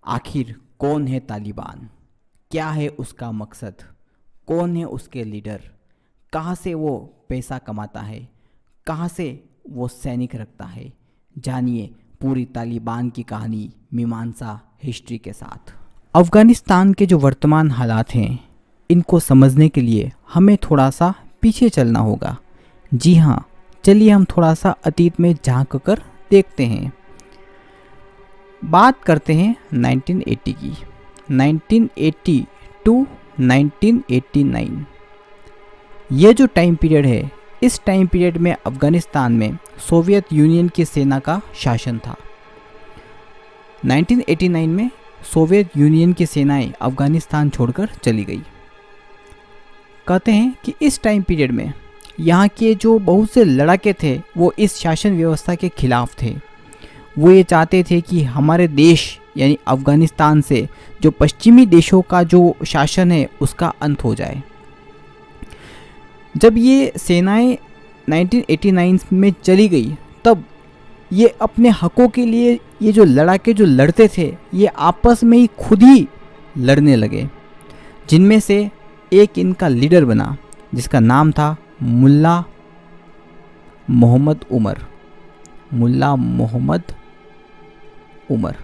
आखिर कौन है तालिबान? क्या है उसका मकसद? कौन है उसके लीडर? कहाँ से वो पैसा कमाता है? कहाँ से वो सैनिक रखता है? जानिए पूरी तालिबान की कहानी मीमांसा हिस्ट्री के साथ। अफ़गानिस्तान के जो वर्तमान हालात हैं, इनको समझने के लिए हमें थोड़ा सा पीछे चलना होगा। जी हाँ, चलिए हम थोड़ा सा अतीत में झांक कर देखते हैं। बात करते हैं 1980 की। 1980 टू 1989 ये जो टाइम पीरियड है, इस टाइम पीरियड में अफ़गानिस्तान में सोवियत यूनियन की सेना का शासन था। 1989 में सोवियत यूनियन की सेनाएं अफ़गानिस्तान छोड़कर चली गई। कहते हैं कि इस टाइम पीरियड में यहाँ के जो बहुत से लड़ाके थे वो इस शासन व्यवस्था के खिलाफ थे। वो ये चाहते थे कि हमारे देश यानी अफ़गानिस्तान से जो पश्चिमी देशों का जो शासन है उसका अंत हो जाए। जब ये सेनाएं 1989 में चली गई, तब ये अपने हकों के लिए ये जो लड़ाके जो लड़ते थे, ये आपस में ही खुद ही लड़ने लगे। जिनमें से एक इनका लीडर बना जिसका नाम था मुल्ला मोहम्मद उमर। मुल्ला मोहम्मद उमर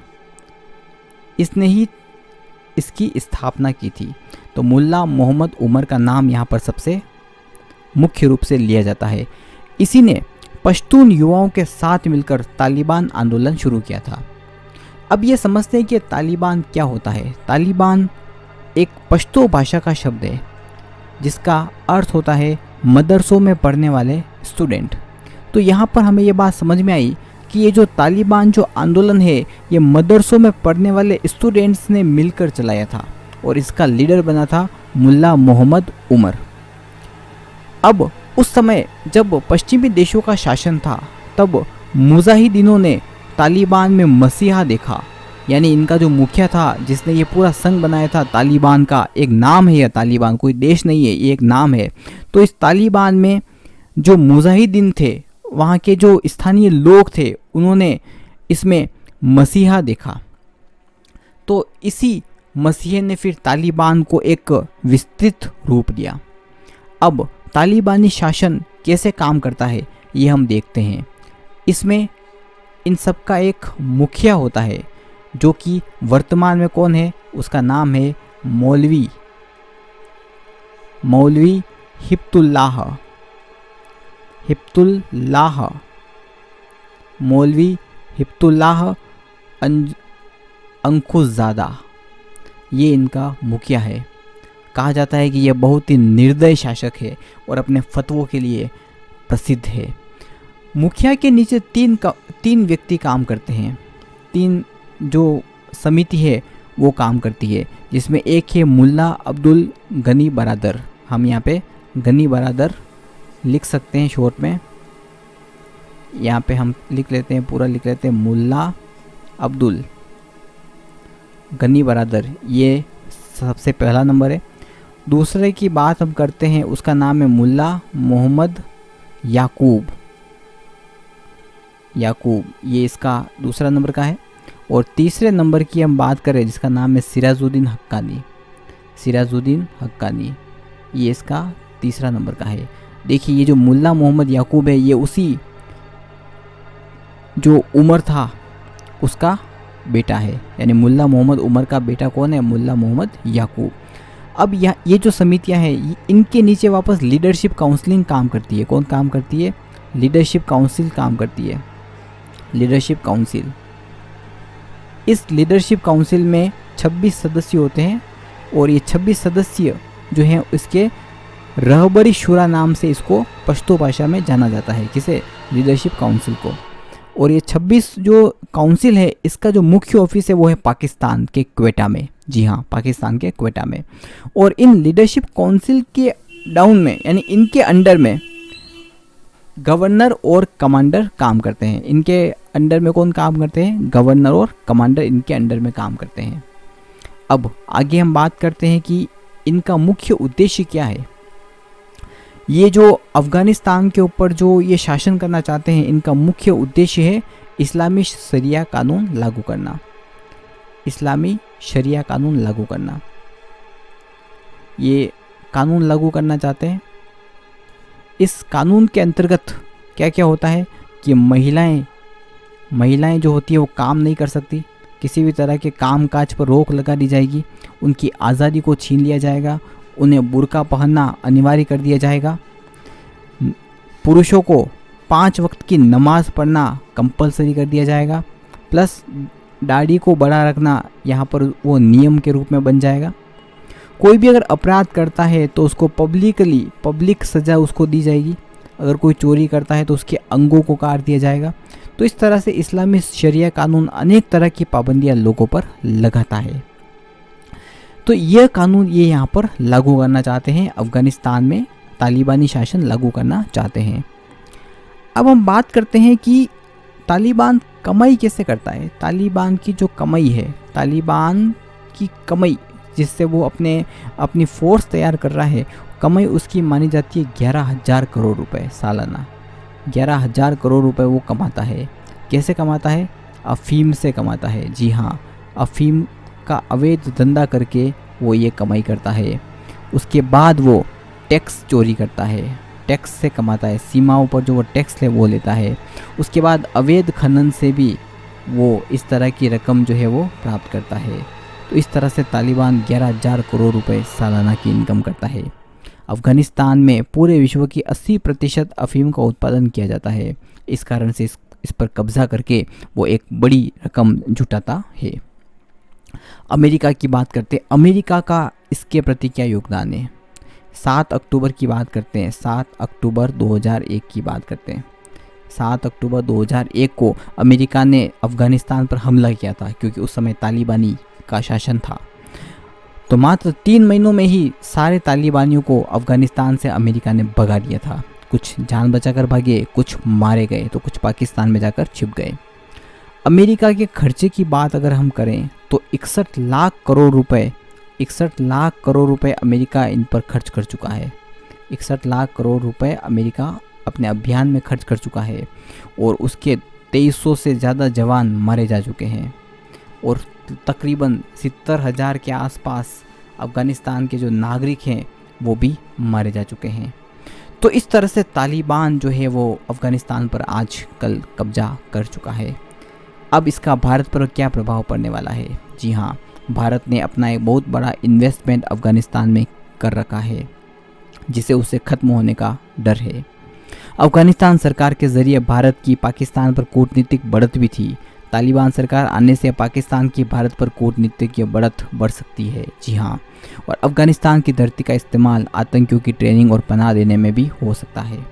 इसने ही इसकी स्थापना की थी। तो मुल्ला मोहम्मद उमर का नाम यहाँ पर सबसे मुख्य रूप से लिया जाता है। इसी ने पश्तून युवाओं के साथ मिलकर तालिबान आंदोलन शुरू किया था। अब ये समझते हैं कि तालिबान क्या होता है। तालिबान एक पश्तो भाषा का शब्द है जिसका अर्थ होता है मदरसों में पढ़ने वाले स्टूडेंट। तो यहाँ पर हमें ये बात समझ में आई कि ये जो तालिबान जो आंदोलन है, ये मदरसों में पढ़ने वाले स्टूडेंट्स ने मिलकर चलाया था और इसका लीडर बना था मुल्ला मोहम्मद उमर। अब उस समय जब पश्चिमी देशों का शासन था, तब मुजाहिदीनों ने तालिबान में मसीहा देखा। यानी इनका जो मुखिया था जिसने ये पूरा संघ बनाया था तालिबान का, एक नाम है यह तालिबान, कोई देश नहीं है, ये एक नाम है। तो इस तालिबान में जो मुजाहिदीन थे, वहाँ के जो स्थानीय लोग थे, उन्होंने इसमें मसीहा देखा। तो इसी मसीहे ने फिर तालिबान को एक विस्तृत रूप दिया। अब तालिबानी शासन कैसे काम करता है ये हम देखते हैं। इसमें इन सब का एक मुखिया होता है जो कि वर्तमान में कौन है, उसका नाम है मौलवी हिब्तुल्लाह मौलवी हिब्तुल्लाह अंकुशज़ादा। ये इनका मुखिया है। कहा जाता है कि यह बहुत ही निर्दय शासक है और अपने फतवों के लिए प्रसिद्ध है। मुखिया के नीचे तीन व्यक्ति काम करते हैं। तीन जो समिति है वो काम करती है, जिसमें एक है मुल्ला अब्दुल गनी बरादर। हम यहाँ पे गनी बरादर लिख सकते हैं शॉर्ट में। यहाँ पे हम लिख लेते हैं, पूरा लिख लेते हैं, मुल्ला अब्दुल गनी बरादर। ये सबसे पहला नंबर है। दूसरे की बात हम करते हैं, उसका नाम है मुल्ला मोहम्मद याकूब। ये इसका दूसरा नंबर का है। और तीसरे नंबर की हम बात करें जिसका नाम है सिराजुद्दीन हक्कानी। ये इसका तीसरा नंबर का है। देखिए, ये जो मुल्ला मोहम्मद याकूब है, ये उसी जो उमर था उसका बेटा है। यानी मुल्ला मोहम्मद उमर का बेटा कौन है? मुल्ला मोहम्मद याकूब। अब ये जो समितियां हैं, इनके नीचे वापस लीडरशिप काउंसिलिंग काम करती है। कौन काम करती है? लीडरशिप काउंसिल काम करती है। लीडरशिप काउंसिल, इस लीडरशिप काउंसिल में 26 सदस्य होते हैं और ये 26 सदस्य जो हैं इसके रहबरी शुरा नाम से इसको पश्तो भाषा में जाना जाता है। किसे? लीडरशिप काउंसिल को। और ये 26 जो काउंसिल है, इसका जो मुख्य ऑफिस है वो है पाकिस्तान के क्वेटा में। जी हाँ, पाकिस्तान के क्वेटा में। और इन लीडरशिप काउंसिल के डाउन में, यानी इनके अंडर में गवर्नर और कमांडर काम करते हैं। इनके अंडर में कौन काम करते हैं? गवर्नर और कमांडर इनके अंडर में काम करते हैं। अब आगे हम बात करते हैं कि इनका मुख्य उद्देश्य क्या है। ये जो अफ़गानिस्तान के ऊपर जो ये शासन करना चाहते हैं, इनका मुख्य उद्देश्य है इस्लामी शरिया कानून लागू करना। इस्लामी शरिया कानून लागू करना। ये कानून लागू करना चाहते हैं। इस कानून के अंतर्गत क्या क्या होता है कि महिलाएं जो होती है वो काम नहीं कर सकती, किसी भी तरह के काम काज पर रोक लगा दी जाएगी, उनकी आज़ादी को छीन लिया जाएगा, उन्हें बुर्का पहनना अनिवार्य कर दिया जाएगा, पुरुषों को 5 वक्त की नमाज पढ़ना कंपलसरी कर दिया जाएगा, प्लस दाढ़ी को बड़ा रखना यहाँ पर वो नियम के रूप में बन जाएगा। कोई भी अगर अपराध करता है तो उसको पब्लिक सज़ा उसको दी जाएगी। अगर कोई चोरी करता है तो उसके अंगों को काट दिया जाएगा। तो इस तरह से इस्लामी शरिया कानून अनेक तरह की पाबंदियां लोगों पर लगाता है। तो यह कानून ये यहाँ पर लागू करना चाहते हैं, अफ़गानिस्तान में तालिबानी शासन लागू करना चाहते हैं। अब हम बात करते हैं कि तालिबान कमाई कैसे करता है। तालिबान की जो कमाई है, तालिबान की कमाई जिससे वो अपनी फोर्स तैयार कर रहा है, कमाई उसकी मानी जाती है 11,000 करोड़ रुपए सालाना। 11,000 करोड़ रुपए वो कमाता है। कैसे कमाता है? अफ़ीम से कमाता है। जी हाँ, अफ़ीम का अवैध धंधा करके वो ये कमाई करता है। उसके बाद वो टैक्स चोरी करता है, टैक्स से कमाता है, सीमाओं पर जो वो टैक्स है वो लेता है। उसके बाद अवैध खनन से भी वो इस तरह की रकम जो है वो प्राप्त करता है। तो इस तरह से तालिबान 11,000 करोड़ रुपए सालाना की इनकम करता है। अफ़गानिस्तान में पूरे विश्व की 80% अफ़ीम का उत्पादन किया जाता है। इस कारण से इस पर कब्जा करके वो एक बड़ी रकम जुटाता है। अमेरिका की बात करते हैं। अमेरिका का इसके प्रति क्या योगदान है? 7 अक्टूबर की बात करते हैं। 7 अक्टूबर 2001 की बात करते हैं। 7 अक्टूबर 2001 को अमेरिका ने अफ़गानिस्तान पर हमला किया था, क्योंकि उस समय तालिबानी का शासन था। तो मात्र 3 महीनों में ही सारे तालिबानियों को अफ़गानिस्तान से अमेरिका ने भगा दिया था। कुछ जान बचाकर भागे, कुछ मारे गए, तो कुछ पाकिस्तान में जाकर छिप गए। अमेरिका के खर्चे की बात अगर हम करें तो 61 लाख करोड़ रुपए अमेरिका इन पर खर्च कर चुका है। 61 लाख करोड़ रुपए अमेरिका अपने अभियान में खर्च कर चुका है, और उसके 2300 से ज़्यादा जवान मारे जा चुके हैं, और तकरीबन 70,000 के आसपास अफ़गानिस्तान के जो नागरिक हैं वो भी मारे जा चुके हैं। तो इस तरह से तालिबान जो है वो अफ़गानिस्तान पर आजकल कब्जा कर चुका है। अब इसका भारत पर क्या प्रभाव पड़ने वाला है? जी हाँ, भारत ने अपना एक बहुत बड़ा इन्वेस्टमेंट अफ़गानिस्तान में कर रखा है, जिसे उसे ख़त्म होने का डर है। अफ़गानिस्तान सरकार के ज़रिए भारत की पाकिस्तान पर कूटनीतिक बढ़त भी थी। तालिबान सरकार आने से पाकिस्तान की भारत पर कूटनीतिक बढ़त बढ़ सकती है। जी हाँ, और अफ़गानिस्तान की धरती का इस्तेमाल आतंकियों की ट्रेनिंग और पनाह देने में भी हो सकता है।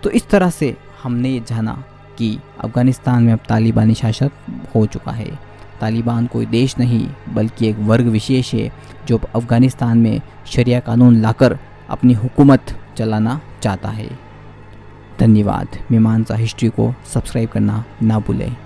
तो इस तरह से हमने ये जाना कि अफ़गानिस्तान में अब तालिबानी शासक हो चुका है। तालिबान कोई देश नहीं बल्कि एक वर्ग विशेष है जो अफ़गानिस्तान में शरिया कानून लाकर अपनी हुकूमत चलाना चाहता है। धन्यवाद। मीमांसा हिस्ट्री को सब्सक्राइब करना ना भूलें।